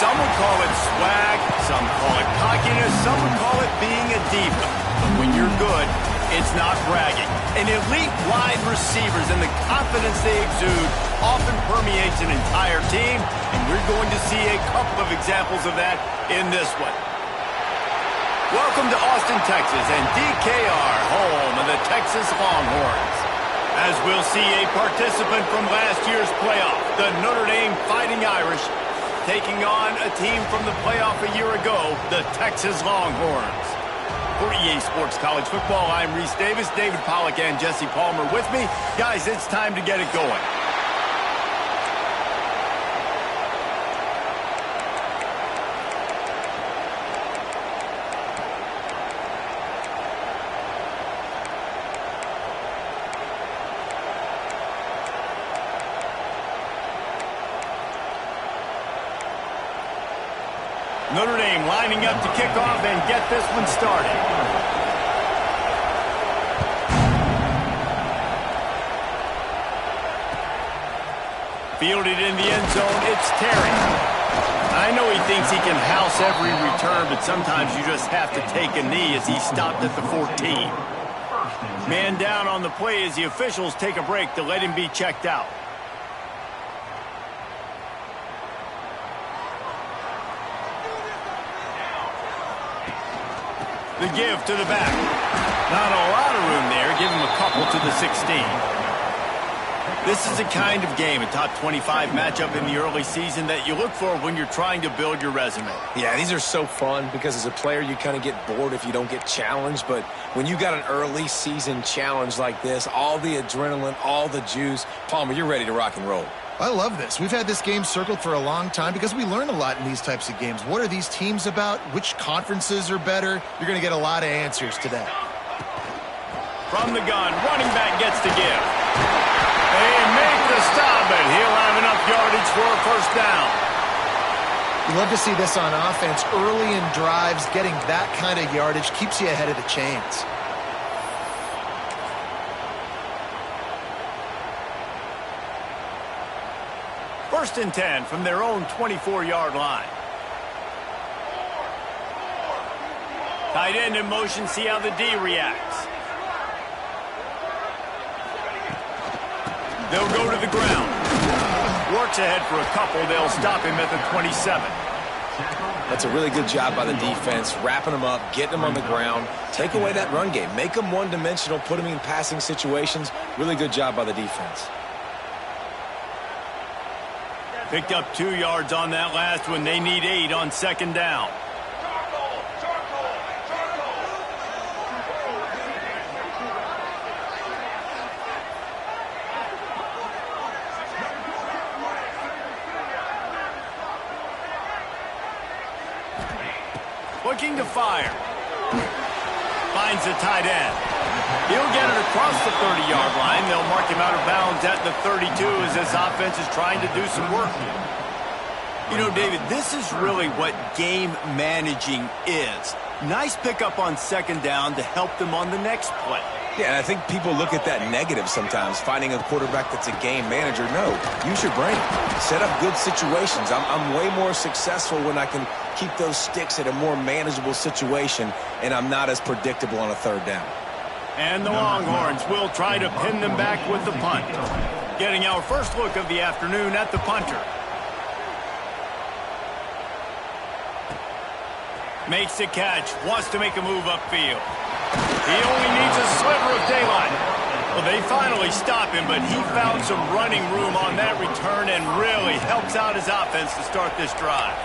Some would call it swag, some call it cockiness, some would call it being a diva. But when you're good, it's not bragging. And elite wide receivers and the confidence they exude often permeates an entire team, and we're going to see a couple of examples of that in this one. Welcome to Austin, Texas, and DKR, home of the Texas Longhorns. As we'll see a participant from last year's playoff, the Notre Dame Fighting Irish, taking on a team from the playoff a year ago, the Texas Longhorns. For EA Sports College Football, I'm Reese Davis, David Pollack, and Jesse Palmer with me. Guys, it's time to get it going. Notre Dame lining up to kick off and get this one started. Fielded in the end zone, it's Terry. I know he thinks he can house every return, but sometimes you just have to take a knee as he stopped at the 14. Man down on the play as the officials take a break to let him be checked out. The give to the back. Not a lot of room there. Give him a couple to the 16. This is the kind of game, a top 25 matchup in the early season, that you look for when you're trying to build your resume. Yeah, these are so fun because as a player you kind of get bored if you don't get challenged. But when you got an early season challenge like this, all the adrenaline, all the juice, Palmer, you're ready to rock and roll. I love this. We've had this game circled for a long time because we learn a lot in these types of games. What are these teams about? Which conferences are better? You're going to get a lot of answers today. From the gun, running back gets to give. They make the stop, but he'll have enough yardage for a first down. You love to see this on offense. Early in drives, getting that kind of yardage keeps you ahead of the chains. First and 10 from their own 24-yard line. Tight end in motion, see how the D reacts. They'll go to the ground. Works ahead for a couple. They'll stop him at the 27. That's a really good job by the defense, wrapping them up, getting them on the ground. Take away that run game. Make them one-dimensional, put them in passing situations. Really good job by the defense. Picked up 2 yards on that last one. They need 8 on second down. Looking to fire. Finds the tight end. He'll get it across the 30-yard line. They'll mark him out of bounds at the 32 as this offense is trying to do some work. You know, David, this is really what game managing is. Nice pickup on second down to help them on the next play. Yeah, and I think people look at that negative sometimes, finding a quarterback that's a game manager. No, use your brain. Set up good situations. I'm way more successful when I can keep those sticks at a more manageable situation, and I'm not as predictable on a third down. And the Longhorns will try to pin them back with the punt. Getting our first look of the afternoon at the punter. Makes the catch, wants to make a move upfield. He only needs a sliver of daylight. Well, they finally stop him, but he found some running room on that return and really helps out his offense to start this drive.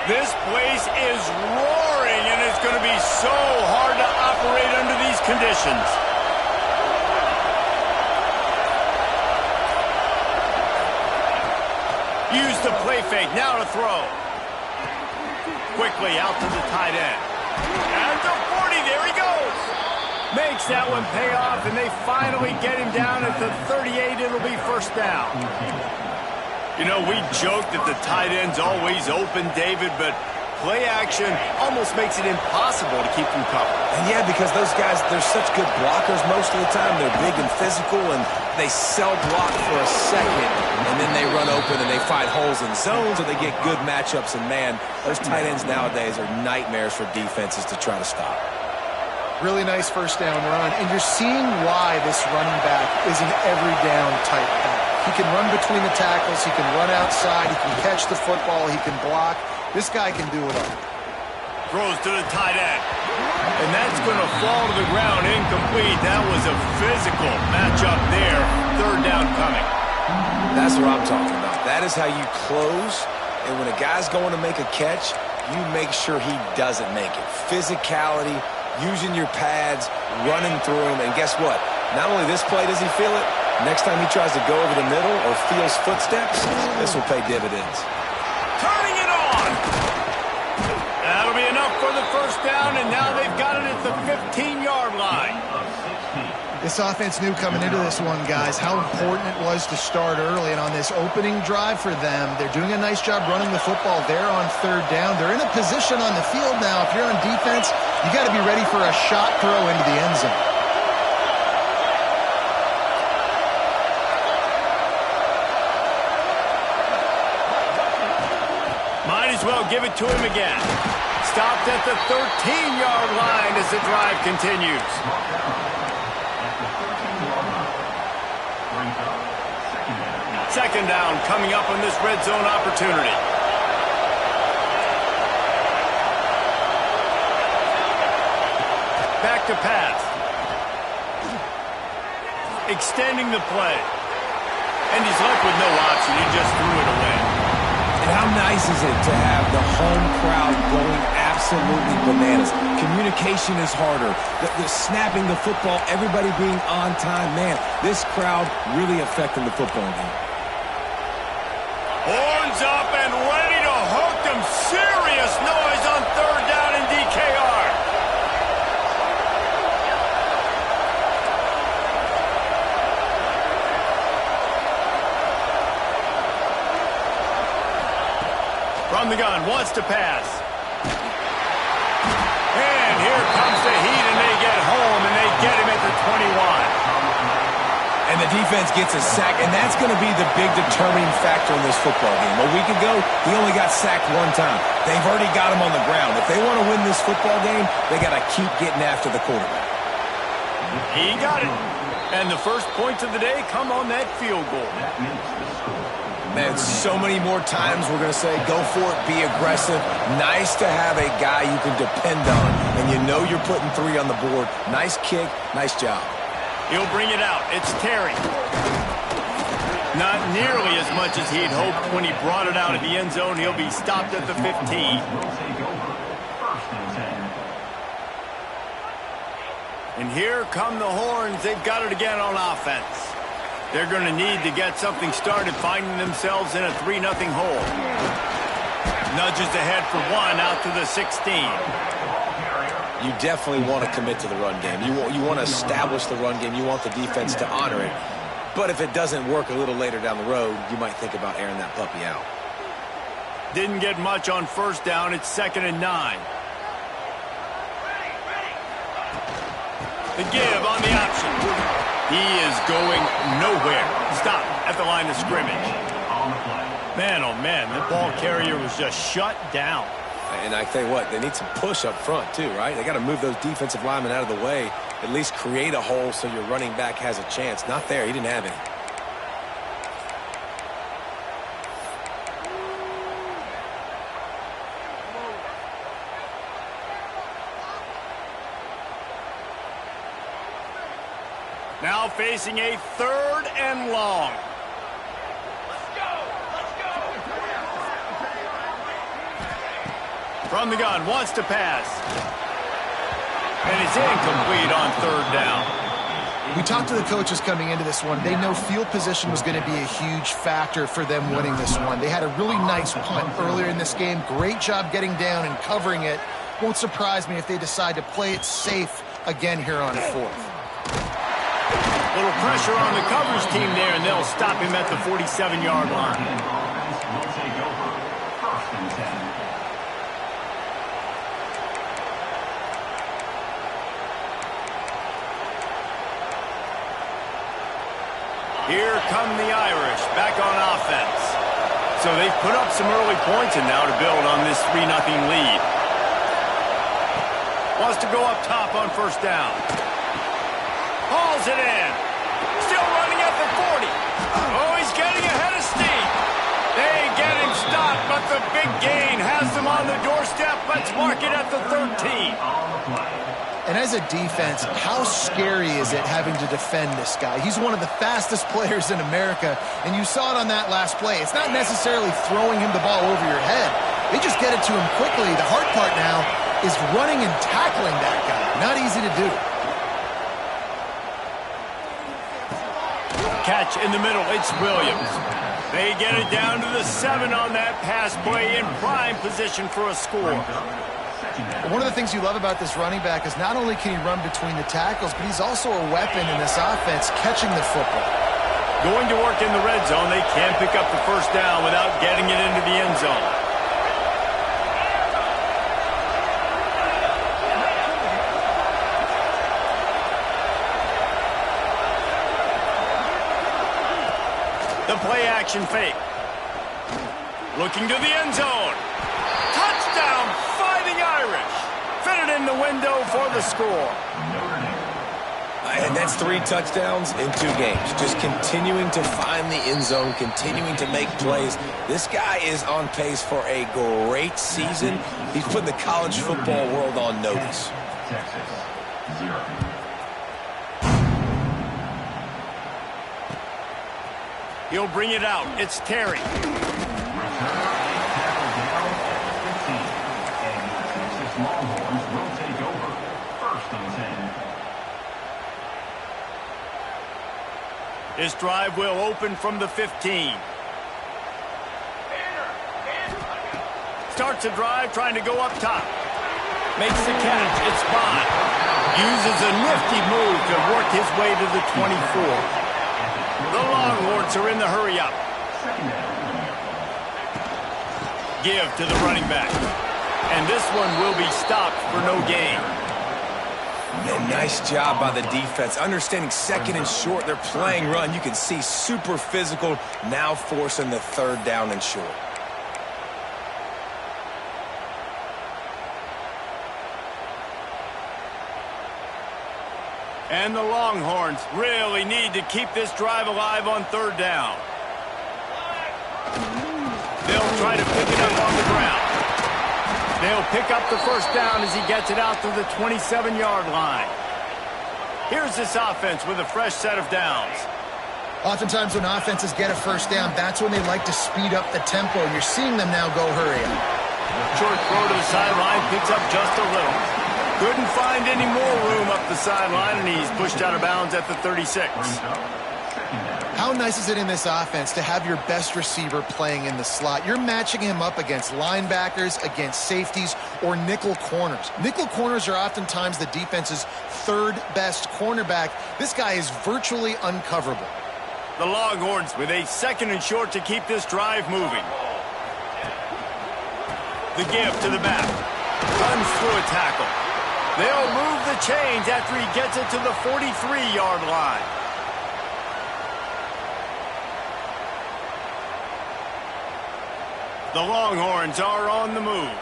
This place is roaring, and it's going to be so hard to operate under these conditions. Use the play fake, now to throw. Quickly out to the tight end. And to 40, there he goes. Makes that one pay off, and they finally get him down at the 38. It'll be first down. You know, we joke that the tight end's always open, David, but play action almost makes it impossible to keep them covered. And yeah, because those guys, they're such good blockers most of the time. They're big and physical, and they sell block for a second, and then they run open and they find holes in zones, or they get good matchups. And, man, those tight ends nowadays are nightmares for defenses to try to stop. Really nice first down run, and you're seeing why this running back is an every down type back. He can run between the tackles, he can run outside, he can catch the football, he can block. This guy can do it all. Throws to the tight end. And that's going to fall to the ground incomplete. That was a physical matchup there. Third down coming. That's what I'm talking about. That is how you close, and when a guy's going to make a catch, you make sure he doesn't make it. Physicality, using your pads, running through him, and guess what? Not only this play does he feel it, next time he tries to go over the middle or feels footsteps, this will pay dividends. Turning it on! That'll be enough for the first down, and now they've got it at the 15-yard line. This offense knew coming into this one, guys, how important it was to start early. And on this opening drive for them, they're doing a nice job running the football there on third down. They're in a position on the field now. If you're on defense, you got to be ready for a shot throw into the end zone. Might as well give it to him again. Stopped at the 13-yard line as the drive continues. Second down coming up on this red zone opportunity. Back to pass. Extending the play. And he's left with no option. He just threw it away. And how nice is it to have the home crowd going absolutely bananas? Communication is harder. The snapping the football, everybody being on time. Man, this crowd really affecting the football game. Horns up and ready to hook them. Serious noise on third down in DKR. From the gun, wants to pass. And here comes the heat, and they get home, and they get him at the 21. And the defense gets a sack, and that's going to be the big determining factor in this football game. A week ago, he only got sacked one time. They've already got him on the ground. If they want to win this football game, they got to keep getting after the quarterback. He got it. And the first points of the day come on that field goal. Man, so many more times we're going to say, go for it, be aggressive. Nice to have a guy you can depend on, and you know you're putting three on the board. Nice kick, nice job. He'll bring it out. It's Terry. Not nearly as much as he'd hoped when he brought it out of the end zone. He'll be stopped at the 15. And here come the Horns. They've got it again on offense. They're going to need to get something started, finding themselves in a 3-0 hole. Nudges ahead for one out to the 16. You definitely want to commit to the run game. You want to establish the run game. You want the defense to honor it. But if it doesn't work a little later down the road, you might think about airing that puppy out. Didn't get much on first down. It's 2nd and 9. The give on the option. He is going nowhere. Stop at the line of scrimmage. Man, oh man, the ball carrier was just shut down. And I tell you what, they need some push up front too, right? They got to move those defensive linemen out of the way, at least create a hole so your running back has a chance. Not there. He didn't have any. Now facing a 3rd and long. From the gun, wants to pass. And it's incomplete on 3rd down. We talked to the coaches coming into this one. They know field position was going to be a huge factor for them winning this one. They had a really nice punt earlier in this game. Great job getting down and covering it. Won't surprise me if they decide to play it safe again here on fourth. Little pressure on the coverage team there, and they'll stop him at the 47-yard line. Here come the Irish back on offense. So they've put up some early points and now to build on this 3-0 lead. Wants to go up top on first down. Hauls it in. Still running at the 40. Oh, he's getting ahead of steam. They get him stopped, but the big gain has them on the doorstep. Let's mark it at the 13. And as a defense, how scary is it having to defend this guy? He's one of the fastest players in America, and you saw it on that last play. It's not necessarily throwing him the ball over your head. They just get it to him quickly. The hard part now is running and tackling that guy. Not easy to do. Catch in the middle. It's Williams. They get it down to the 7 on that pass play in prime position for a score. One of the things you love about this running back is not only can he run between the tackles, but he's also a weapon in this offense catching the football. Going to work in the red zone. They can't pick up the first down without getting it into the end zone. The play action fake. Looking to the end zone. Touchdown, Fighting Irish. Fitted in the window for the score. And that's 3 touchdowns in 2 games. Just continuing to find the end zone, continuing to make plays. This guy is on pace for a great season. He's putting the college football world on notice. Texas, 0. He'll bring it out. It's Terry. Longhorns will take over. First and 10. This drive will open from the 15. Starts a drive trying to go up top. Makes the catch. It's Bond. Uses a nifty move to work his way to the 24. The Longhorns are in the hurry-up. Give to the running back. And this one will be stopped for no gain. And nice job by the defense. Understanding second and short, they're playing run. You can see super physical, now forcing the 3rd down and short. And the Longhorns really need to keep this drive alive on 3rd down. They'll try to pick it up on the ground. They'll pick up the first down as he gets it out to the 27-yard line. Here's this offense with a fresh set of downs. Oftentimes when offenses get a first down, that's when they like to speed up the tempo. You're seeing them now go hurry up. Short throw to the sideline, picks up just a little. Couldn't find any more room up the sideline, and he's pushed out of bounds at the 36. How nice is it in this offense to have your best receiver playing in the slot? You're matching him up against linebackers, against safeties, or nickel corners. Nickel corners are oftentimes the defense's 3rd best cornerback. This guy is virtually uncoverable. The Longhorns with a 2nd and short to keep this drive moving. The give to the back. Runs through a tackle. They'll move the chains after he gets it to the 43-yard line. The Longhorns are on the move.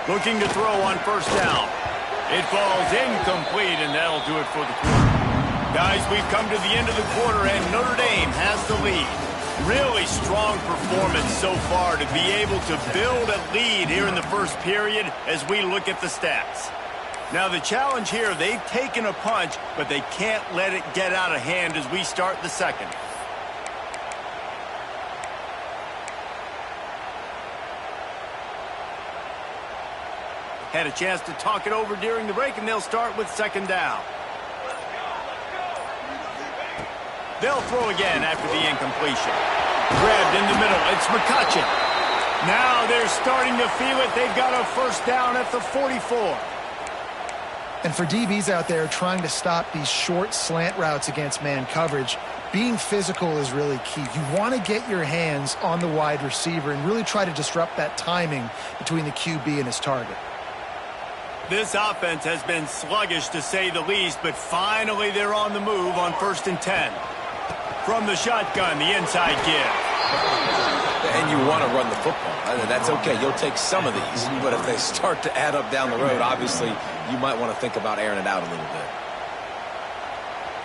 Looking to throw on first down. It falls incomplete, and that'll do it for the quarter. Guys, we've come to the end of the quarter, and Notre Dame has the lead. Really strong performance so far to be able to build a lead here in the first period as we look at the stats. Now the challenge here, they've taken a punch, but they can't let it get out of hand as we start the second. Had a chance to talk it over during the break, and they'll start with 2nd down. They'll throw again after the incompletion. Grabbed in the middle. It's McCutcheon. Now they're starting to feel it. They've got a first down at the 44. And for DBs out there trying to stop these short slant routes against man coverage, being physical is really key. You want to get your hands on the wide receiver and really try to disrupt that timing between the QB and his target. This offense has been sluggish to say the least, but finally they're on the move on 1st and 10. From the shotgun, the inside give. And you want to run the football. That's okay. You'll take some of these. But if they start to add up down the road, obviously you might want to think about airing it out a little bit.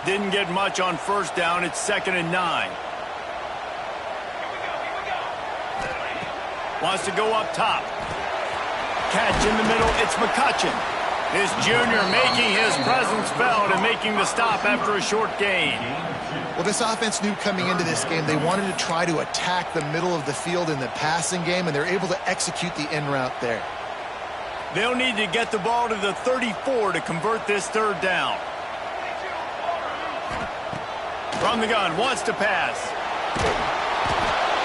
Didn't get much on 1st down. It's 2nd and 9. Wants to go up top. Catch in the middle. It's McCutcheon. This junior making his presence felt and making the stop after a short gain. Well, this offense knew coming into this game they wanted to try to attack the middle of the field in the passing game, and they're able to execute the in route there. They'll need to get the ball to the 34 to convert this 3rd down. From the gun, wants to pass.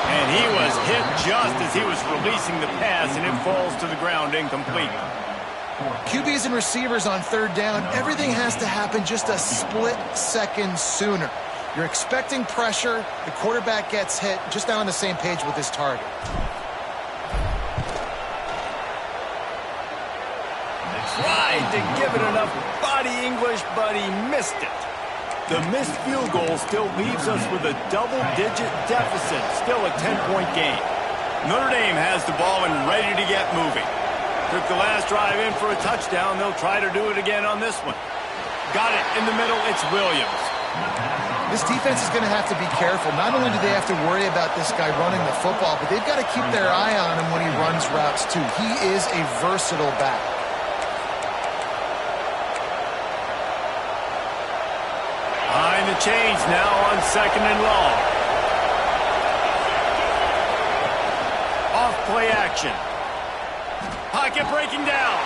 And he was hit just as he was releasing the pass, and it falls to the ground incomplete. QBs and receivers on 3rd down, everything has to happen just a split second sooner. You're expecting pressure, the quarterback gets hit, just not on the same page with his target. Tried to give it enough body English, but he missed it. The missed field goal still leaves us with a double-digit deficit, still a 10-point game. Notre Dame has the ball and ready to get moving. Took the last drive in for a touchdown. They'll try to do it again on this one. Got it in the middle. It's Williams. This defense is going to have to be careful. Not only do they have to worry about this guy running the football, but they've got to keep their eye on him when he runs routes too. He is a versatile back. Behind the chains now on 2nd and long. Off play action. Pocket breaking down.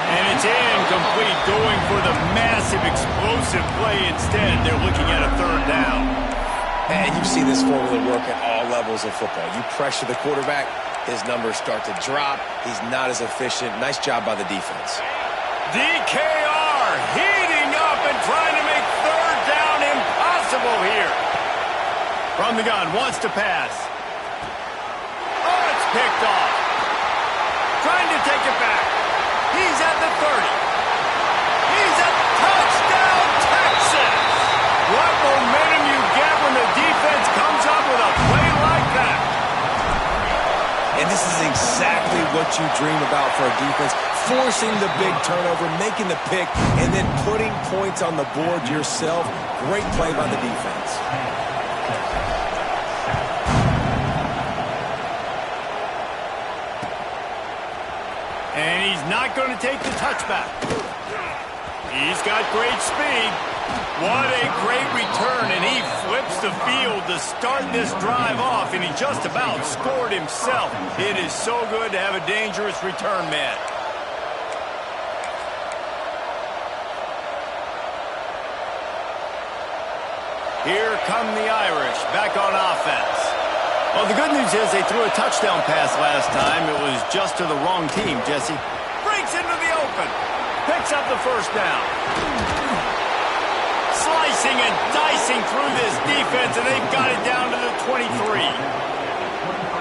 And it's incomplete, going for the massive explosive play instead. They're looking at a 3rd down. And you see this formula work at all levels of football. You pressure the quarterback, his numbers start to drop. He's not as efficient. Nice job by the defense. DKR heating up and trying to make 3rd down impossible here. From the gun, wants to pass. Oh, it's picked off. Trying to take it back. He's at the 30. He's at touchdown, Texas. What momentum you get when the defense comes up with a play like that. And this is exactly what you dream about for a defense. Forcing the big turnover, making the pick, and then putting points on the board yourself. Great play by the defense. And he's not going to take the touchback. He's got great speed. What a great return, and he flips the field to start this drive off, and he just about scored himself. It is so good to have a dangerous return man. Here come the Irish back on offense. Well, the good news is they threw a touchdown pass last time. It was just to the wrong team, Jesse. Breaks into the open. Picks up the 1st down. Slicing and dicing through this defense, and they've got it down to the 23.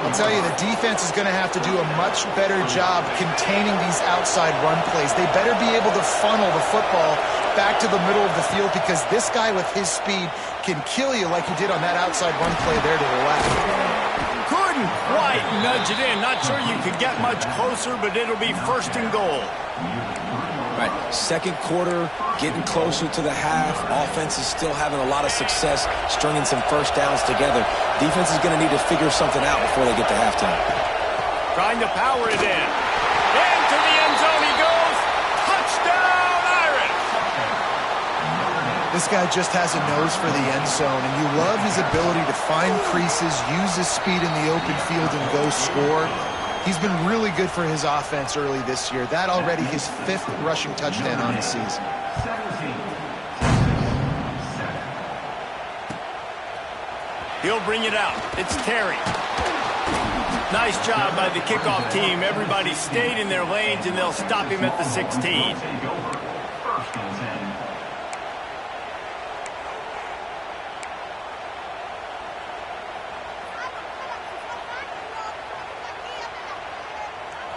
I'll tell you, the defense is going to have to do a much better job containing these outside run plays. They better be able to funnel the football back to the middle of the field, because this guy with his speed can kill you like he did on that outside run play there to the left. Couldn't quite nudge it in. Not sure you could get much closer, but it'll be 1st and goal. Right, 2nd quarter, getting closer to the half. Offense is still having a lot of success stringing some 1st downs together. Defense is going to need to figure something out before they get to halftime. Trying to power it in. Into the end zone he goes. Touchdown, Irish! This guy just has a nose for the end zone, and you love his ability to find creases, use his speed in the open field, and go score. He's been really good for his offense early this year. That already his 5th rushing touchdown on the season. He'll bring it out. It's Terry. Nice job by the kickoff team. Everybody stayed in their lanes, and they'll stop him at the 16. Take over. First and 10.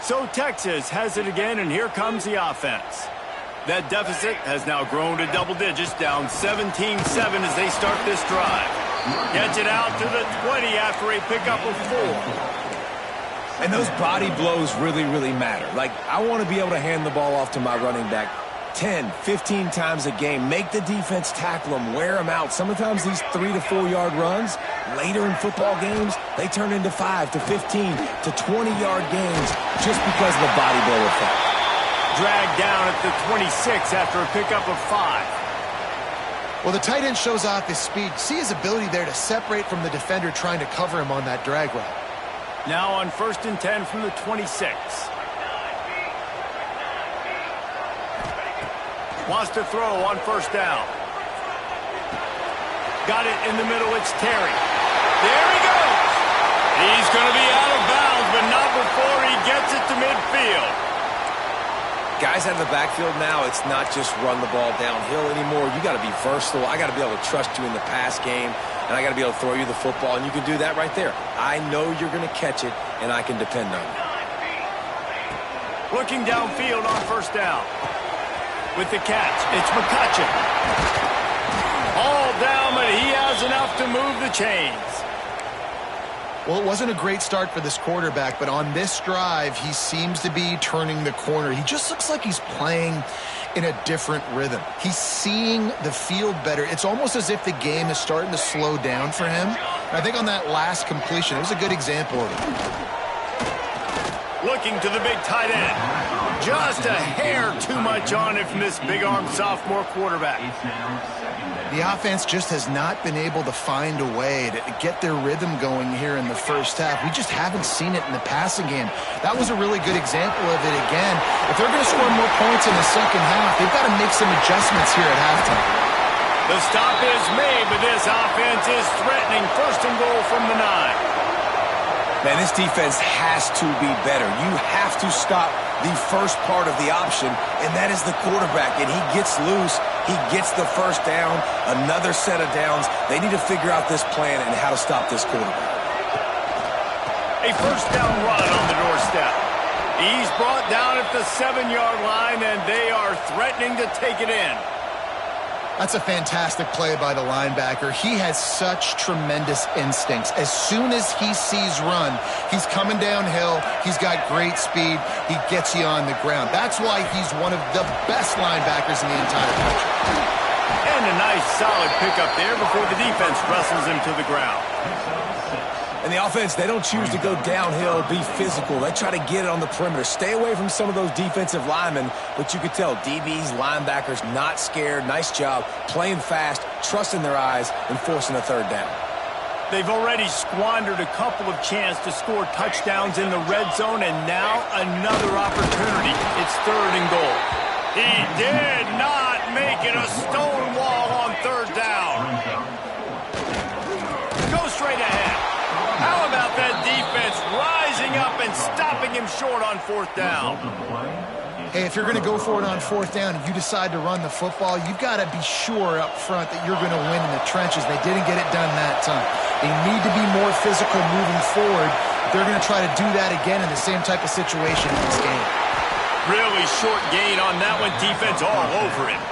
So Texas has it again, and here comes the offense. That deficit has now grown to double digits, down 17-7 as they start this drive. Gets it out to the 20 after a pickup of 4. And those body blows really, really matter. Like, I want to be able to hand the ball off to my running back 10, 15 times a game. Make the defense tackle them, wear them out. Sometimes these 3 to 4 yard runs, later in football games, they turn into 5 to 15 to 20 yard gains just because of the body blow effect. Dragged down at the 26 after a pickup of 5. Well, the tight end shows off his speed. See his ability there to separate from the defender trying to cover him on that drag route. Now on 1st and 10 from the 26. Wants to throw on 1st down. Got it in the middle. It's Terry. There he goes. He's going to be out of bounds, but not before he gets it to midfield. Guys out of the backfield now, it's not just run the ball downhill anymore. You got to be versatile. I got to be able to trust you in the pass game, and I got to be able to throw you the football, and you can do that right there. I know you're going to catch it, and I can depend on you. Looking downfield on 1st down. With the catch, it's McCutcheon. All down, but he has enough to move the chains. Well, it wasn't a great start for this quarterback, but on this drive, he seems to be turning the corner. He just looks like he's playing in a different rhythm. He's seeing the field better. It's almost as if the game is starting to slow down for him. And I think on that last completion, it was a good example of it. Looking to the big tight end. Just a hair too much on it from this big-armed sophomore quarterback. The offense just has not been able to find a way to get their rhythm going here in the first half. We just haven't seen it in the passing game. That was a really good example of it again. If they're going to score more points in the second half, they've got to make some adjustments here at halftime. The stop is made, but this offense is threatening. 1st and goal from the 9. Man, this defense has to be better. You have to stop the first part of the option, and that is the quarterback. And he gets loose. He gets the 1st down, another set of downs. They need to figure out this plan and how to stop this quarterback. A 1st down run on the doorstep. He's brought down at the 7-yard line, and they are threatening to take it in. That's a fantastic play by the linebacker. He has such tremendous instincts. As soon as he sees run, he's coming downhill. He's got great speed. He gets you on the ground. That's why he's one of the best linebackers in the entire country. And a nice solid pickup there before the defense wrestles him to the ground. And the offense, they don't choose to go downhill, be physical. They try to get it on the perimeter. Stay away from some of those defensive linemen, but you could tell DBs, linebackers, not scared. Nice job playing fast, trusting their eyes, and forcing a 3rd down. They've already squandered a couple of chances to score touchdowns in the red zone, and now another opportunity. It's 3rd and goal. He did not make it a stone wall on 3rd down. Go straight ahead. How about that defense rising up and stopping him short on 4th down? Hey, if you're going to go for it on 4th down and you decide to run the football, you've got to be sure up front that you're going to win in the trenches. They didn't get it done that time. They need to be more physical moving forward. They're going to try to do that again in the same type of situation in this game. Really short gain on that one. Defense all over it.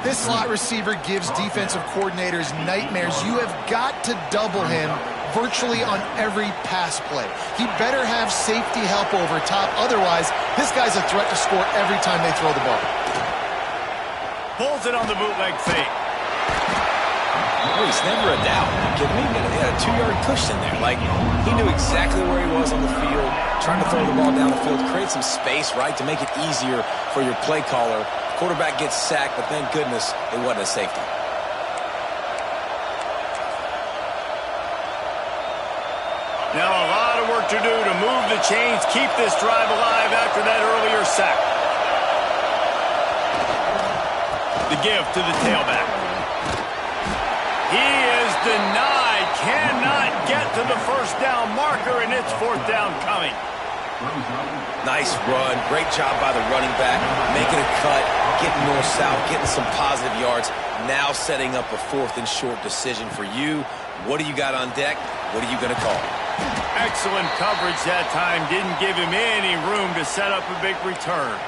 This slot receiver gives defensive coordinators nightmares. You have got to double him virtually on every pass play. He better have safety help over top. Otherwise, this guy's a threat to score every time they throw the ball. Pulls it on the bootleg fake. Oh, he's never a doubt. He had a 2-yard cushion there. Like, he knew exactly where he was on the field, trying to throw the ball down the field, create some space, right, to make it easier for your play caller. Quarterback gets sacked, but thank goodness it wasn't a safety. Now a lot of work to do to move the chains, keep this drive alive after that earlier sack. The give to the tailback. He is denied, cannot get to the 1st first down marker, and it's fourth down coming. Nice run. Great job by the running back. Making a cut, getting north-south, getting some positive yards. Now setting up a 4th and short decision for you. What do you got on deck? What are you going to call? Excellent coverage that time. Didn't give him any room to set up a big return.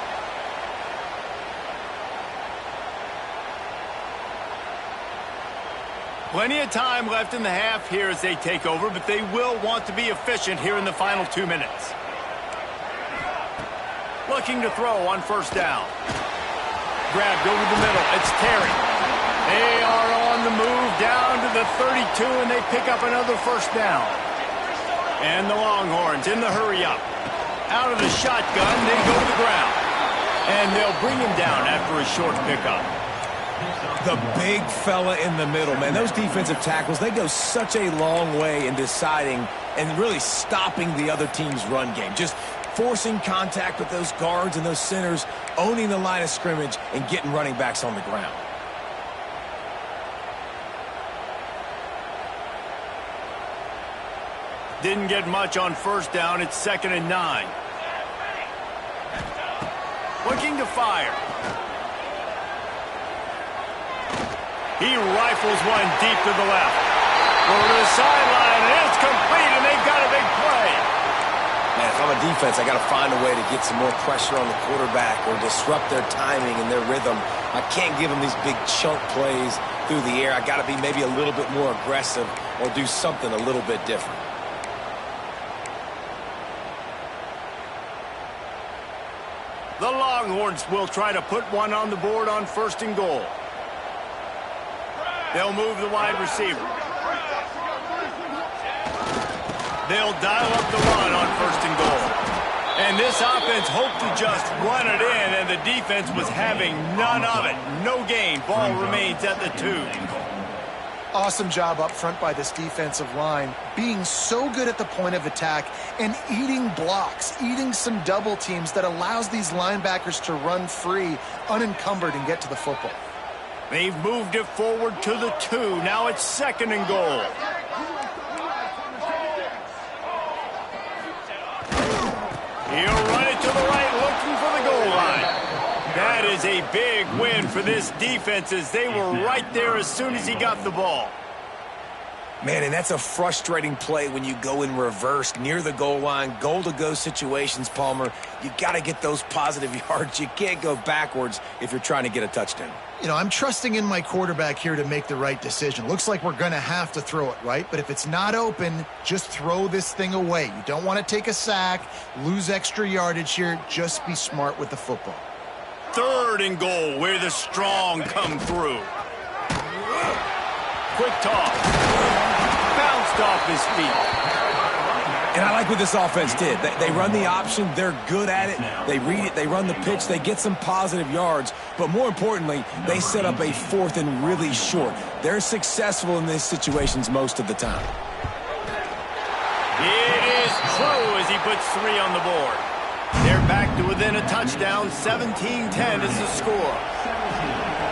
Plenty of time left in the half here as they take over, but they will want to be efficient here in the final 2 minutes. Looking to throw on first down. Grabbed over the middle. It's Terry. They are on the move down to the 32, and they pick up another first down. And the Longhorns in the hurry up. Out of the shotgun, they go to the ground. And they'll bring him down after a short pickup. The big fella in the middle, man. Those defensive tackles, they go such a long way in deciding and really stopping the other team's run game. Just forcing contact with those guards and those centers, owning the line of scrimmage, and getting running backs on the ground. Didn't get much on first down. It's 2nd and 9. Looking to fire. He rifles one deep to the left. Over to the sideline, and it's complete, and they've got a big play. Man, if I'm a defense, I got to find a way to get some more pressure on the quarterback or disrupt their timing and their rhythm. I can't give them these big chunk plays through the air. I got to be maybe a little bit more aggressive or do something a little bit different. The Longhorns will try to put one on the board on 1st and goal. They'll move the wide receiver. They'll dial up the run on 1st and goal. And this offense hoped to just run it in, and the defense was having none of it. No gain. Ball remains at the 2. Awesome job up front by this defensive line, being so good at the point of attack and eating blocks, eating some double teams that allows these linebackers to run free, unencumbered, and get to the football. They've moved it forward to the 2. Now it's 2nd and goal. He'll run it to the right, looking for the goal line. That is a big win for this defense as they were right there as soon as he got the ball. Man, and that's a frustrating play when you go in reverse near the goal line, goal-to-go situations, Palmer. You got to get those positive yards. You can't go backwards if you're trying to get a touchdown. You know, I'm trusting in my quarterback here to make the right decision. Looks like we're going to have to throw it, right? But if it's not open, just throw this thing away. You don't want to take a sack, lose extra yardage here. Just be smart with the football. 3rd and goal, where the strong come through. Quick toss. Bounced off his feet. And I like what this offense did. They run the option. They're good at it. They read it. They run the pitch. They get some positive yards. But more importantly, they set up a 4th and really short. They're successful in these situations most of the time. It is true as he puts 3 on the board. They're back to within a touchdown. 17-10 is the score.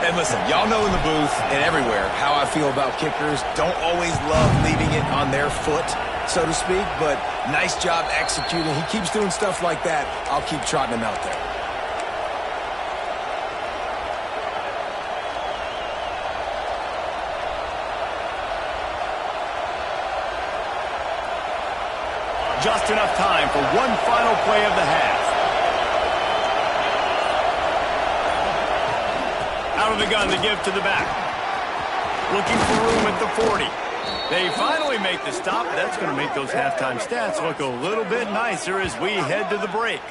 And listen, y'all know in the booth and everywhere how I feel about kickers. Don't always love leaving it on their foot, so to speak, but nice job executing. He keeps doing stuff like that. I'll keep trotting him out there. Just enough time for one final play of the half. Out of the gun, the give to the back. Looking for room at the 40. They finally make the stop. That's going to make those halftime stats look a little bit nicer as we head to the break.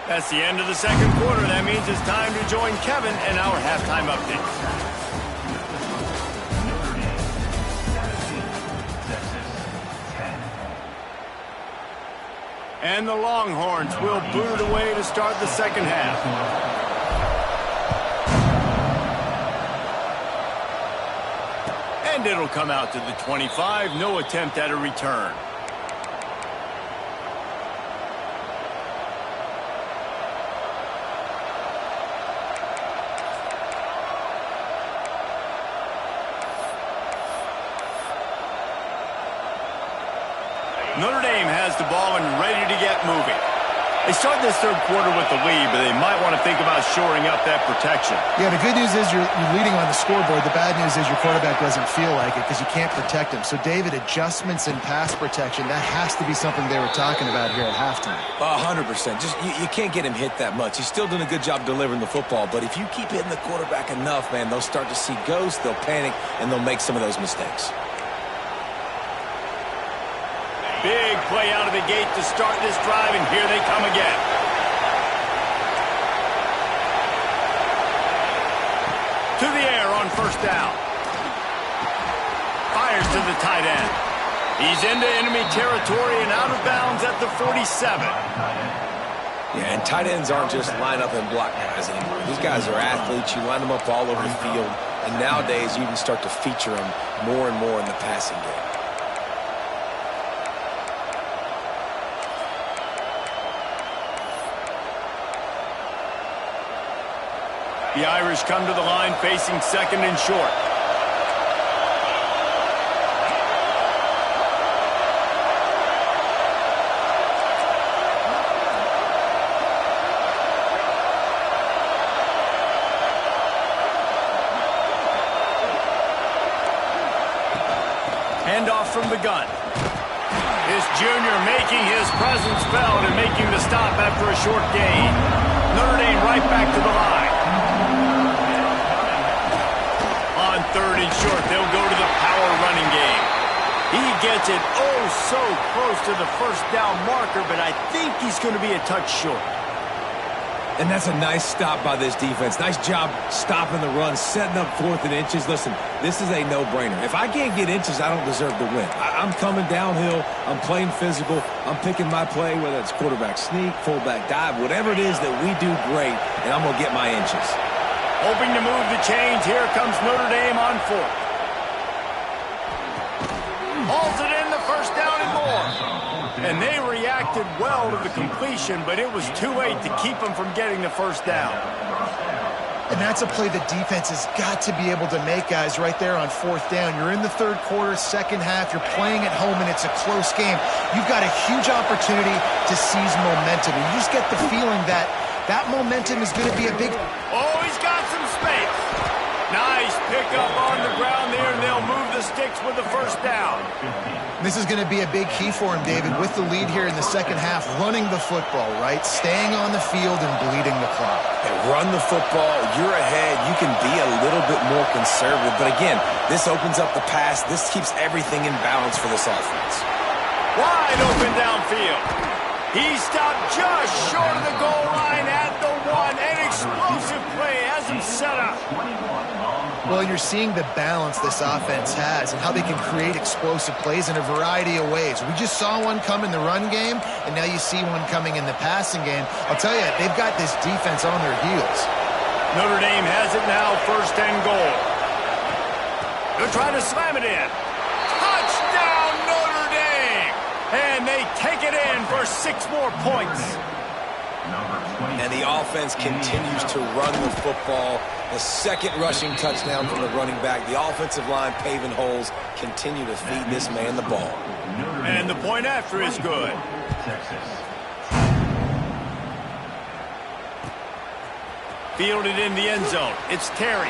That's the end of the 2nd quarter. That means it's time to join Kevin and our halftime update. And the Longhorns will boot it away to start the 2nd half. And it'll come out to the 25. No attempt at a return. Notre Dame has the ball and ready to get moving. They start this third quarter with the lead, but they might want to think about shoring up that protection. Yeah, the good news is you're leading on the scoreboard. The bad news is your quarterback doesn't feel like it because you can't protect him. So, David, adjustments in pass protection, that has to be something they were talking about here at halftime. 100%. Just you can't get him hit that much. He's still doing a good job delivering the football, but if you keep hitting the quarterback enough, man, they'll start to see ghosts, they'll panic, and they'll make some of those mistakes. Big play out of the gate to start this drive, and here they come again. To the air on first down. Fires to the tight end. He's into enemy territory and out of bounds at the 47. Yeah, and tight ends aren't just line up and block guys anymore. These guys are athletes. You line them up all over the field, and nowadays you can start to feature them more and more in the passing game. The Irish come to the line facing second and short. Handoff from the gun. This junior making his presence felt and making the stop after a short gain. Notre Dame right back to the line. On third and short, they'll go to the power running game. He gets it oh so close to the first down marker, but I think he's going to be a touch short. And that's a nice stop by this defense. Nice job stopping the run, setting up fourth and inches. Listen, this is a no-brainer. If I can't get inches, I don't deserve to win. I'm coming downhill. I'm playing physical. I'm picking my play, whether it's quarterback sneak, fullback dive, whatever it is that we do great, and I'm going to get my inches. Hoping to move the chains. Here comes Notre Dame on fourth. Hauls it in, the first down and more. And they reacted well to the completion, but it was too late to keep them from getting the first down. And that's a play the defense has got to be able to make, guys, right there on fourth down. You're in the third quarter, second half. You're playing at home, and it's a close game. You've got a huge opportunity to seize momentum. And you just get the feeling that that momentum is going to be a big... Oh, he's got some space. Nice pickup on the ground there, and they'll move the sticks with the first down. This is going to be a big key for him, David, with the lead here in the second half, running the football, right? Staying on the field and bleeding the clock. And run the football, you're ahead, you can be a little bit more conservative. But again, this opens up the pass. This keeps everything in balance for this offense. Wide open downfield. He stopped just short of the goal line at the one. An explosive play has him set up. Well, you're seeing the balance this offense has and how they can create explosive plays in a variety of ways. We just saw one come in the run game, and now you see one coming in the passing game. I'll tell you, they've got this defense on their heels. Notre Dame has it now, first and goal. They're trying to slam it in. Touchdown, Notre Dame! And they take it in for 6 more points. And the offense continues to run the football. The second rushing touchdown from the running back. The offensive line paving holes, continue to feed this man the ball. And the point after is good. Fielded in the end zone. It's Terry.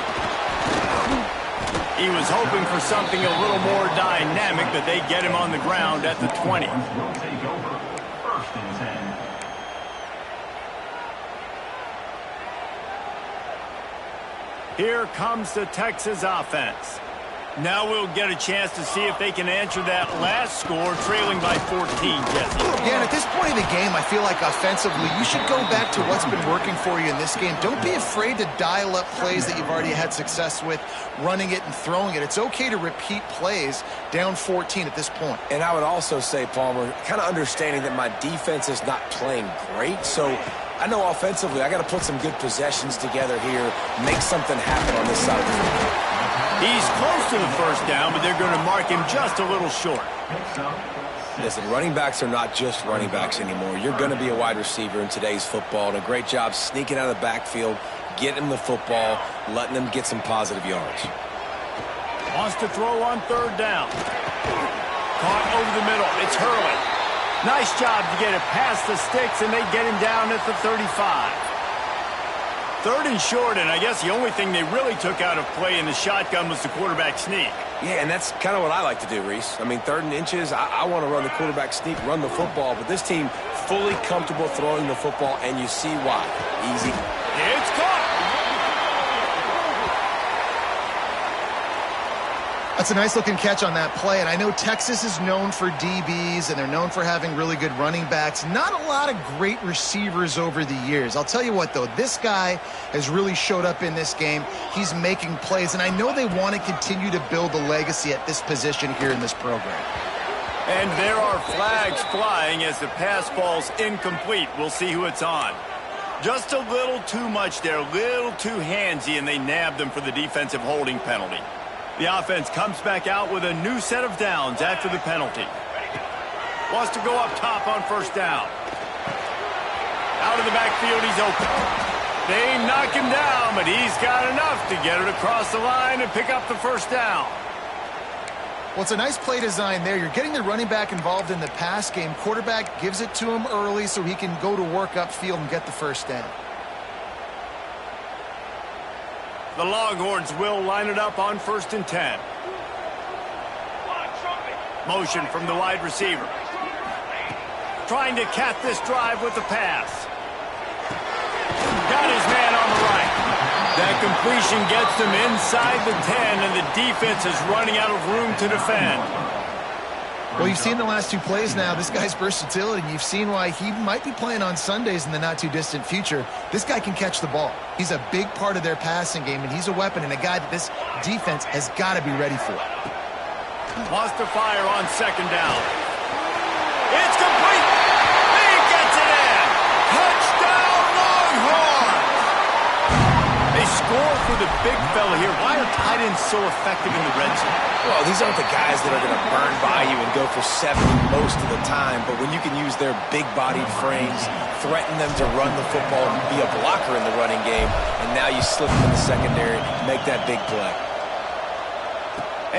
He was hoping for something a little more dynamic, but they get him on the ground at the 20. Here comes the Texas offense. Now we'll get a chance to see if they can answer that last score, trailing by 14, Jesse. Yeah, and at this point in the game, I feel like offensively, you should go back to what's been working for you in this game. Don't be afraid to dial up plays that you've already had success with, running it and throwing it. It's okay to repeat plays down 14 at this point. And I would also say, Palmer, kind of understanding that my defense is not playing great, so I know offensively I got to put some good possessions together here, make something happen on this side of the field. He's close to the first down, but they're going to mark him just a little short. Listen, running backs are not just running backs anymore. You're going to be a wide receiver in today's football, and a great job sneaking out of the backfield, getting him the football, letting them get some positive yards. Wants to throw on third down. Caught over the middle. It's Hurley. Nice job to get it past the sticks, and they get him down at the 35. 3rd and short, and I guess the only thing they really took out of play in the shotgun was the quarterback sneak. Yeah, and that's kind of what I like to do, Reese. I mean, 3rd and inches, I want to run the quarterback sneak, run the football, but this team fully comfortable throwing the football, and you see why. Easy. It's caught. That's a nice-looking catch on that play, and I know Texas is known for DBs, and they're known for having really good running backs. Not a lot of great receivers over the years. I'll tell you what, though, this guy has really showed up in this game. He's making plays, and I know they want to continue to build a legacy at this position here in this program. And there are flags flying as the pass falls incomplete. We'll see who it's on. Just a little too much there, a little too handsy, and they nabbed them for the defensive holding penalty. The offense comes back out with a new set of downs after the penalty. Wants to go up top on 1st down. Out of the backfield, he's open. They knock him down, but he's got enough to get it across the line and pick up the 1st down. Well, it's a nice play design there. You're getting the running back involved in the pass game. Quarterback gives it to him early so he can go to work upfield and get the 1st down. The Longhorns will line it up on 1st and 10. Motion from the wide receiver. Trying to cap this drive with the pass. Got his man on the right. That completion gets them inside the 10, and the defense is running out of room to defend. Well, you've seen the last 2 plays now. This guy's versatility, and you've seen why he might be playing on Sundays in the not-too-distant future. This guy can catch the ball. He's a big part of their passing game, and he's a weapon and a guy that this defense has got to be ready for. Wants to fire on 2nd down. It's complete. He gets it in. Touchdown, Longhorns. They score for the big fella here. Why are tight ends so effective in the red zone? Well, these aren't the guys that are going to burn by you and go for 70 most of the time, but when you can use their big-bodied frames, threaten them to run the football and be a blocker in the running game, and now you slip them in the secondary, make that big play.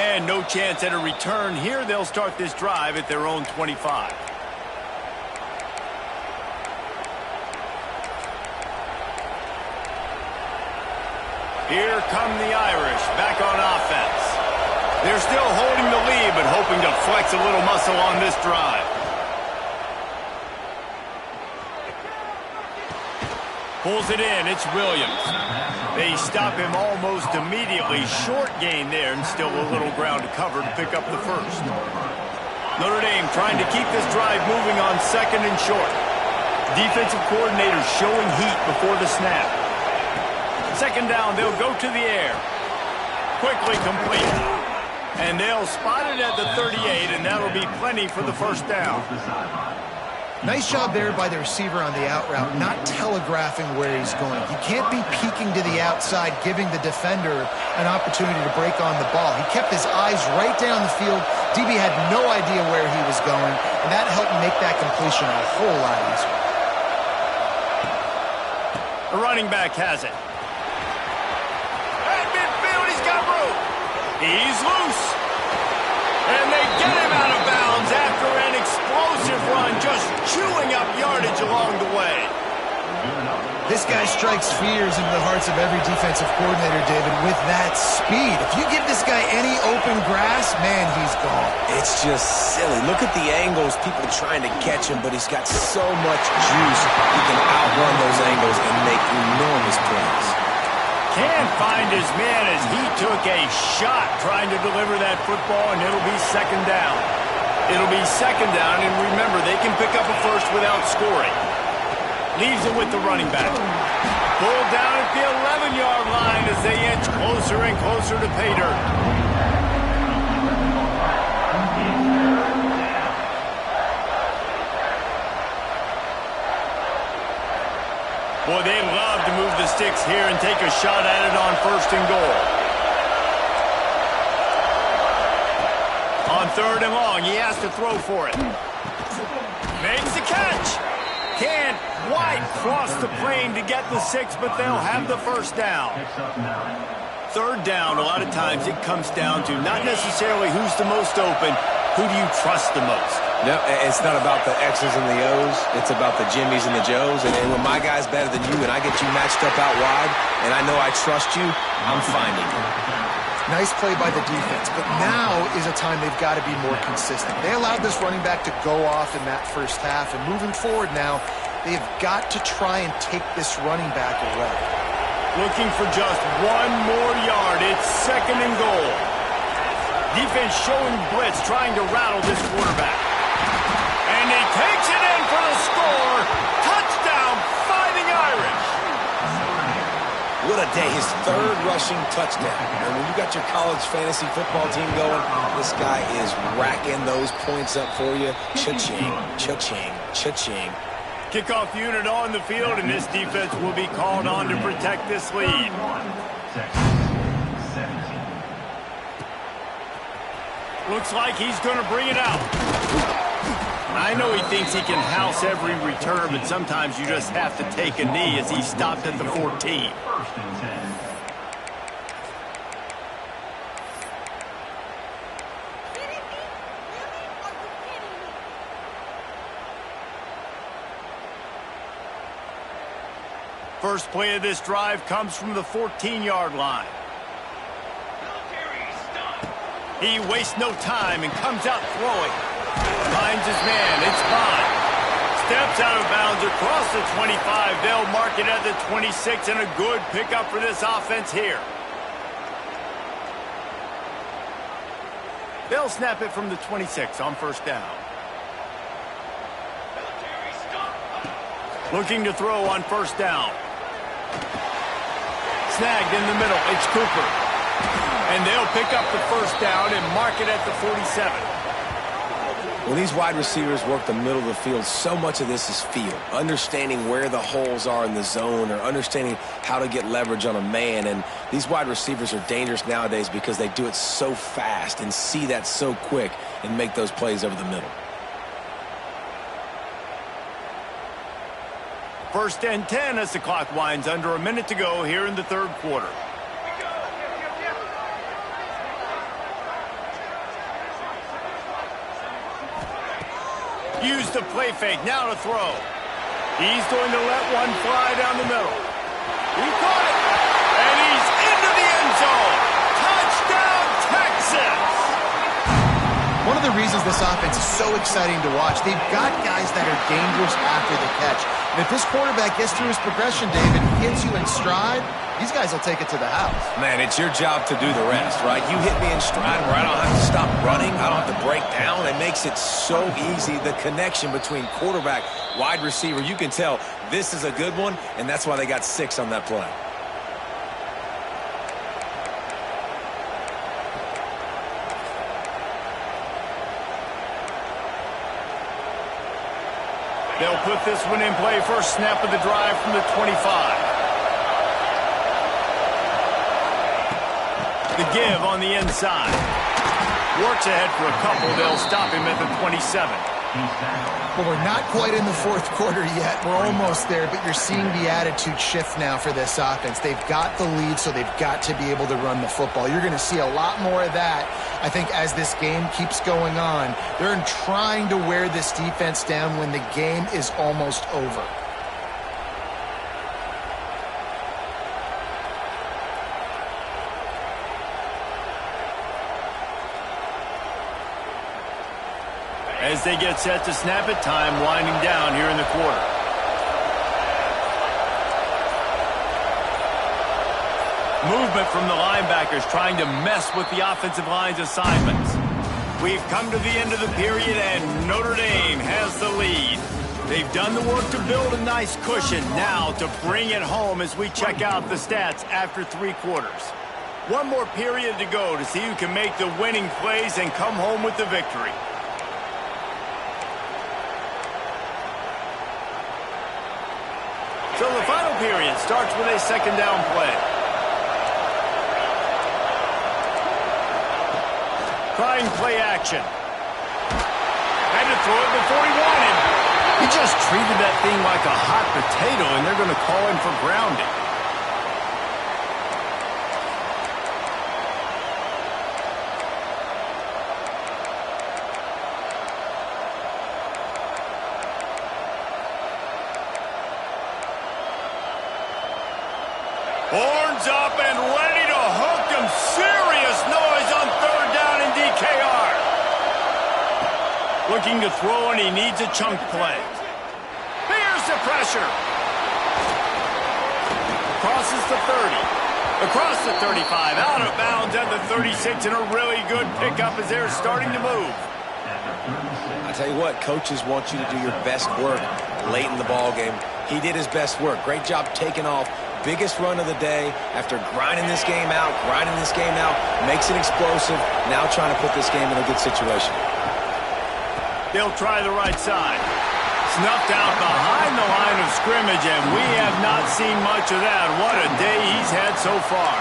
And no chance at a return here. They'll start this drive at their own 25. Here come the Irish back on offense. They're still holding the lead, but hoping to flex a little muscle on this drive. Pulls it in. It's Williams. They stop him almost immediately. Short gain there, and still a little ground to cover to pick up the 1st. Notre Dame trying to keep this drive moving on 2nd and short. Defensive coordinator showing heat before the snap. 2nd down, they'll go to the air. Quickly complete. And they'll spot it at the 38, and that'll be plenty for the 1st down. Nice job there by the receiver on the out route, not telegraphing where he's going. You can't be peeking to the outside, giving the defender an opportunity to break on the ball. He kept his eyes right down the field. DB had no idea where he was going, and that helped make that completion a whole lot easier. The running back has it. At midfield, he's got room. He's loose. And they get him out of bounds after an explosive run, just chewing up yardage along the way. This guy strikes fears into the hearts of every defensive coordinator, David, with that speed. If you give this guy any open grass, man, he's gone. It's just silly. Look at the angles, people trying to catch him, but he's got so much juice. He can outrun those angles and make enormous plays. Can't find his man as he took a shot trying to deliver that football, and it'll be 2nd down. It'll be 2nd down, and remember, they can pick up a 1st without scoring. Leaves it with the running back. Pulled down at the 11-yard line as they inch closer and closer to pay dirt. Boy, they love to move the sticks here and take a shot at it on 1st and goal. On 3rd and long, he has to throw for it. Makes the catch. Can't quite cross the plane to get the 6, but they'll have the 1st down. 3rd down, a lot of times it comes down to not necessarily who's the most open, who do you trust the most. No, it's not about the X's and the O's. It's about the Jimmys and the Joes. And when my guy's better than you and I get you matched up out wide and I know I trust you, I'm finding you. Nice play by the defense, but now is a time they've got to be more consistent. They allowed this running back to go off in that first half, and moving forward now, they've got to try and take this running back away. Looking for just one more yard. It's 2nd and goal. Defense showing blitz, trying to rattle this quarterback. And he takes it in for the score. Touchdown, Fighting Irish. What a day. His 3rd rushing touchdown. And when you got your college fantasy football team going, this guy is racking those points up for you. Cha-ching, cha-ching, cha-ching. Kickoff unit on the field, and this defense will be called on to protect this lead. Looks like he's going to bring it out. I know he thinks he can house every return, but sometimes you just have to take a knee as he stopped at the 14. First play of this drive comes from the 14-yard line. He wastes no time and comes out throwing. Finds his man. It's Bond. Steps out of bounds across the 25. They'll mark it at the 26, and a good pickup for this offense here. They'll snap it from the 26 on first down. Looking to throw on first down. Snagged in the middle. It's Cooper. And they'll pick up the first down and mark it at the 47. When these wide receivers work the middle of the field, so much of this is feel. Understanding where the holes are in the zone or understanding how to get leverage on a man. And these wide receivers are dangerous nowadays because they do it so fast and see that so quick and make those plays over the middle. 1st and 10 as the clock winds under a minute to go here in the 3rd quarter. Use the play fake, now to throw. He's going to let one fly down the middle. He caught it, and he's into the end zone. Touchdown, Texas! One of the reasons this offense is so exciting to watch, they've got guys that are dangerous after the catch. And if this quarterback gets through his progression, David, hits you in stride, these guys will take it to the house. Man, it's your job to do the rest, right? You hit me in stride where I don't have to stop running. I don't have to break down. It makes it so easy, the connection between quarterback, wide receiver. You can tell this is a good one, and that's why they got 6 on that play. They'll put this one in play. First snap of the drive from the 25. The give on the inside. Works ahead for a couple. They'll stop him at the 27. Well, we're not quite in the 4th quarter yet. We're almost there, but you're seeing the attitude shift now for this offense. They've got the lead, so they've got to be able to run the football. You're going to see a lot more of that, I think, as this game keeps going on. They're trying to wear this defense down when the game is almost over. As they get set to snap it, time winding down here in the quarter. Movement from the linebackers trying to mess with the offensive line's assignments. We've come to the end of the period, and Notre Dame has the lead. They've done the work to build a nice cushion. Now to bring it home as we check out the stats after 3 quarters. One more period to go to see who can make the winning plays and come home with the victory. So the final period starts with a 2nd down play. Trying play action. Had to throw it before he wanted. He just treated that thing like a hot potato, and they're going to call him for grounding. Looking to throw, and he needs a chunk play. Here's the pressure. Crosses the 30. Across the 35, out of bounds at the 36, and a really good pickup as they're starting to move. I tell you what, coaches want you to do your best work late in the ball game. He did his best work. Great job taking off. Biggest run of the day after grinding this game out, makes it explosive. Now trying to put this game in a good situation. They'll try the right side. Snuffed out behind the line of scrimmage, and we have not seen much of that. What a day he's had so far.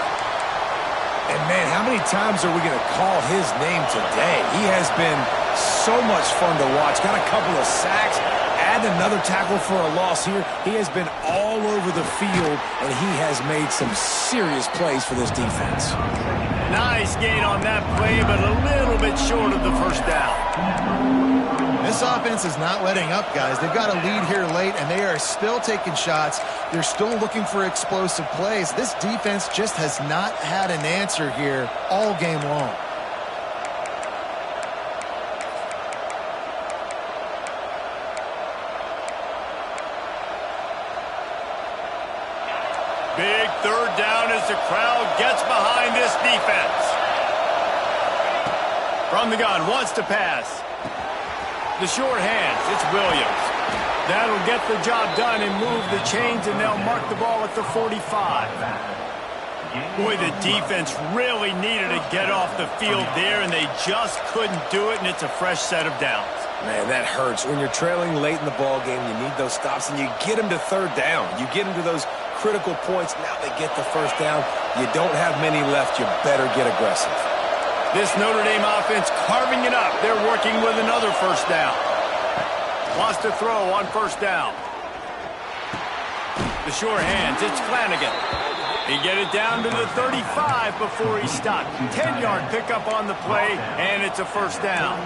And, man, how many times are we going to call his name today? He has been so much fun to watch. Got a couple of sacks, add another tackle for a loss here. He has been all over the field, and he has made some serious plays for this defense. Nice gain on that play, but a little bit short of the first down. This offense is not letting up, guys. They've got a lead here late, and they are still taking shots. They're still looking for explosive plays. This defense just has not had an answer here all game long. Big third down as the crowd gets behind this defense. From the gun, wants to pass. The short hands, it's Williams. That'll get the job done and move the chains, and they'll mark the ball at the 45. Boy, the defense really needed to get off the field there, and they just couldn't do it, and it's a fresh set of downs. Man, that hurts. When you're trailing late in the ball game, you need those stops, and you get them to third down. You get them to those critical points. Now they get the first down. You don't have many left. You better get aggressive. This Notre Dame offense carving it up. They're working with another first down. Wants to throw on first down. The short hands, it's Flanagan. He get it down to the 35 before he stopped. 10-yard pickup on the play, and it's a first down.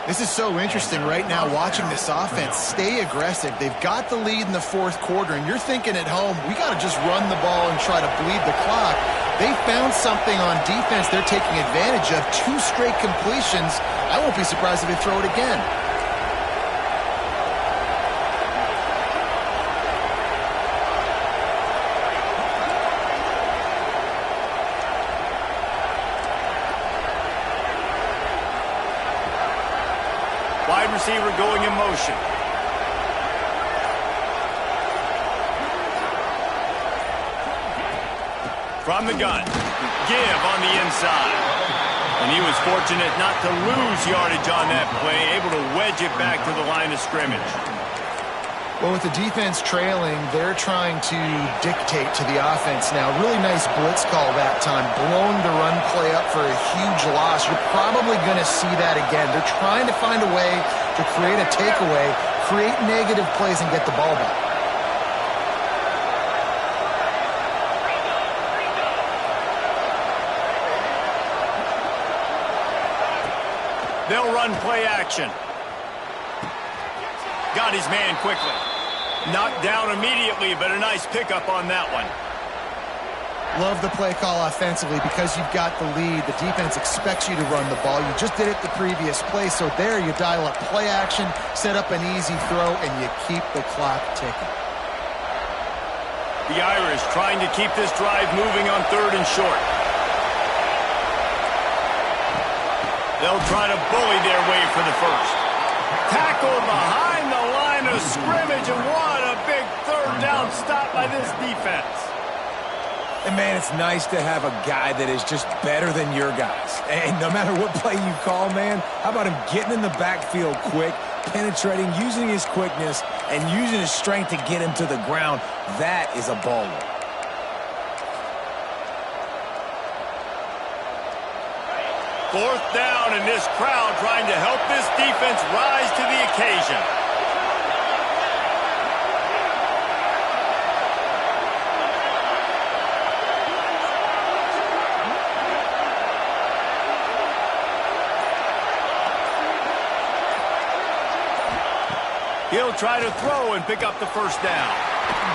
This is so interesting right now watching this offense stay aggressive. They've got the lead in the fourth quarter, and you're thinking at home, we got to just run the ball and try to bleed the clock. They found something on defense they're taking advantage of. 2 straight completions. I won't be surprised if they throw it again. Wide receiver going in motion. From the gun, give on the inside. And he was fortunate not to lose yardage on that play, able to wedge it back to the line of scrimmage. Well, with the defense trailing, they're trying to dictate to the offense now. Really nice blitz call that time, blowing the run play up for a huge loss. You're probably going to see that again. They're trying to find a way to create a takeaway, create negative plays, and get the ball back. They'll run play action. Got his man quickly. Knocked down immediately, but a nice pickup on that one. Love the play call offensively because you've got the lead. The defense expects you to run the ball. You just did it the previous play, so there you dial up play action, set up an easy throw, and you keep the clock ticking. The Irish trying to keep this drive moving on third and short. They'll try to bully their way for the first. Tackle behind the line of scrimmage, and what a big third down stop by this defense. And, man, it's nice to have a guy that is just better than your guys. And no matter what play you call, man, how about him getting in the backfield quick, penetrating, using his quickness, and using his strength to get him to the ground? That is a baller. Fourth down, and this crowd trying to help this defense rise to the occasion. He'll try to throw and pick up the first down.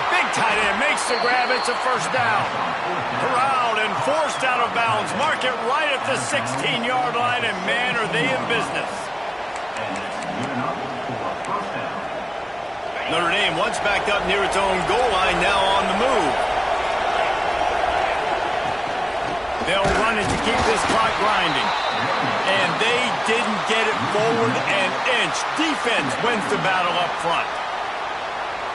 Big tight end makes the grab. It's a first down. Corralled and forced out of bounds. Mark it right at the 16-yard line, and man, are they in business. first down. Notre Dame once backed up near its own goal line, now on the move. They'll run it to keep this clock grinding. And they didn't get it forward an inch. Defense wins the battle up front.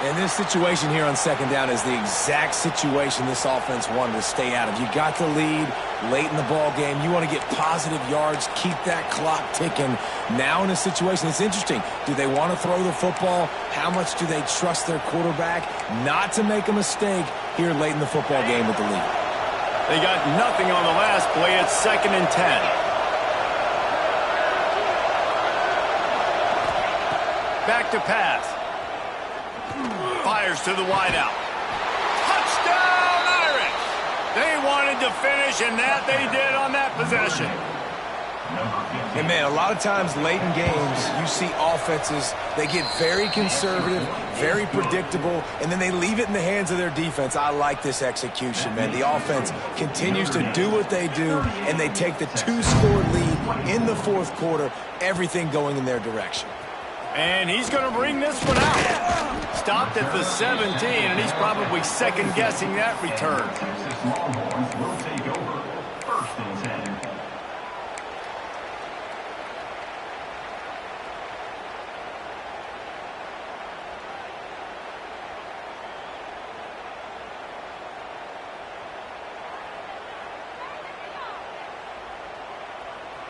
And this situation here on second down is the exact situation this offense wanted to stay out of. You got the lead late in the ball game. You want to get positive yards, keep that clock ticking. Now in a situation, it's interesting. Do they want to throw the football? How much do they trust their quarterback not to make a mistake here late in the football game with the lead? They got nothing on the last play. It's 2nd and 10. Back to pass. Fires to the wideout. Touchdown, Irish! They wanted to finish, and that they did on that possession. And, man, a lot of times late in games, you see offenses, they get very conservative, very predictable, and then they leave it in the hands of their defense. I like this execution, man. The offense continues to do what they do, and they take the 2-score lead in the 4th quarter, everything going in their direction. And he's going to bring this one out. Stopped at the 17, and he's probably second-guessing that return. Longhorns will take over 1st and 10.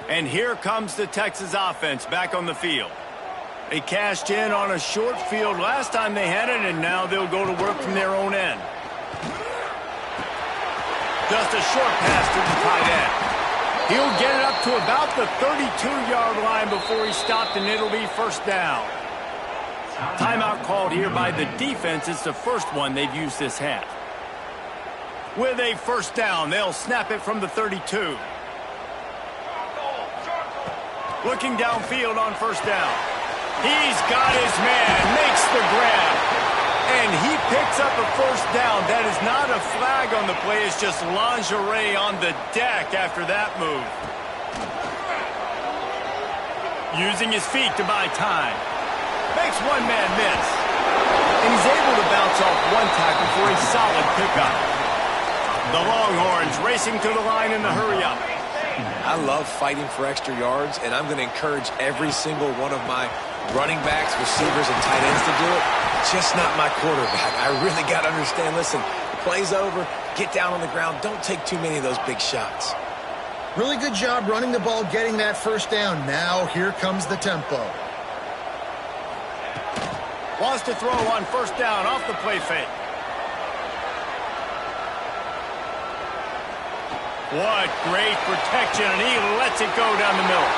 And here comes the Texas offense back on the field. They cashed in on a short field last time they had it, and now they'll go to work from their own end. Just a short pass to the tight end. He'll get it up to about the 32-yard line before he's stopped, and it'll be 1st down. Timeout called here by the defense. It's the first one they've used this half. With a 1st down, they'll snap it from the 32. Looking downfield on 1st down. He's got his man, makes the grab, and he picks up a 1st down. That is not a flag on the play. It's just lingerie on the deck after that move. Using his feet to buy time. Makes one man miss. And he's able to bounce off one tackle for a solid pickup. The Longhorns racing to the line in the hurry-up. I love fighting for extra yards, and I'm going to encourage every single one of my running backs, receivers, and tight ends to do it. Just not my quarterback. I really got to understand, listen, play's over, get down on the ground, don't take too many of those big shots. Really good job running the ball, getting that 1st down. Now here comes the tempo. Wants to throw on 1st down off the play fake. What great protection, and he lets it go down the middle.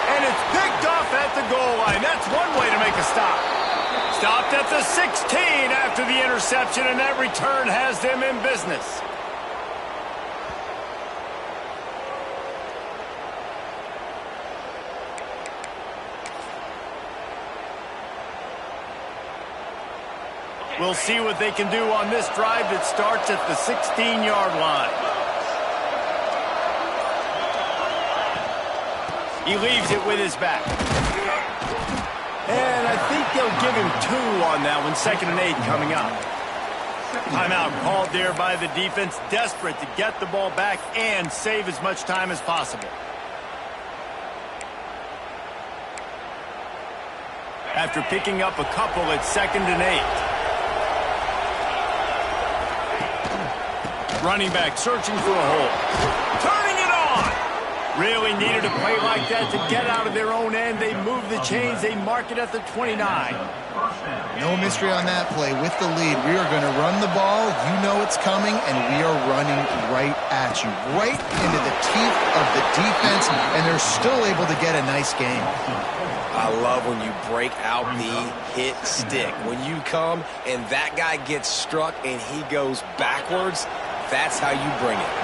And it's picked off at the goal line. That's one way to make a stop. Stopped at the 16 after the interception, and that return has them in business. We'll see what they can do on this drive that starts at the 16-yard line. He leaves it with his back. And I think they'll give him 2 on that one. 2nd and 8 coming up. Timeout called there by the defense, desperate to get the ball back and save as much time as possible. After picking up a couple, it's 2nd and 8. Running back searching for a hole. Turning it on! Really needed a play like that to get out of their own end. They move the chains. They mark it at the 29. No mystery on that play. With the lead, we are going to run the ball. You know it's coming, and we are running right at you. Right into the teeth of the defense, and they're still able to get a nice game. I love when you break out the hit stick. When you come and that guy gets struck and he goes backwards, that's how you bring it.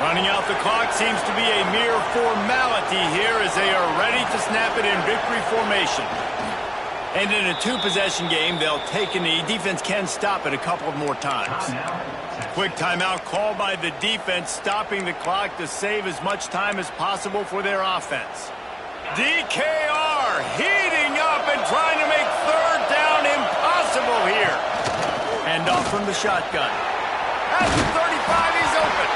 Running out the clock seems to be a mere formality here as they are ready to snap it in victory formation. And in a 2-possession game, they'll take a knee. Defense can stop it a couple of more times. Quick timeout called by the defense, stopping the clock to save as much time as possible for their offense. DKR heating up and trying from the shotgun. At the 35, he's open.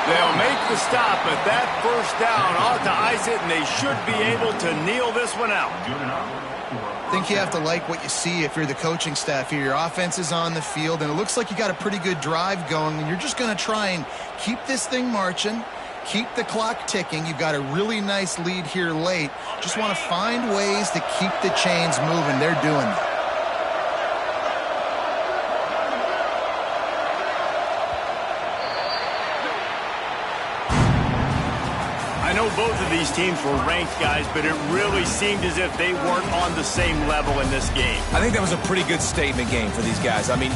They'll make the stop, but that first down ought to ice it, and they should be able to kneel this one out. I think you have to like what you see if you're the coaching staff here. Your offense is on the field, and it looks like you got a pretty good drive going, and you're just going to try and keep this thing marching, keep the clock ticking. You've got a really nice lead here late. Just want to find ways to keep the chains moving. They're doing that. I know both of these teams were ranked, guys, but it really seemed as if they weren't on the same level in this game. I think that was a pretty good statement game for these guys. I mean,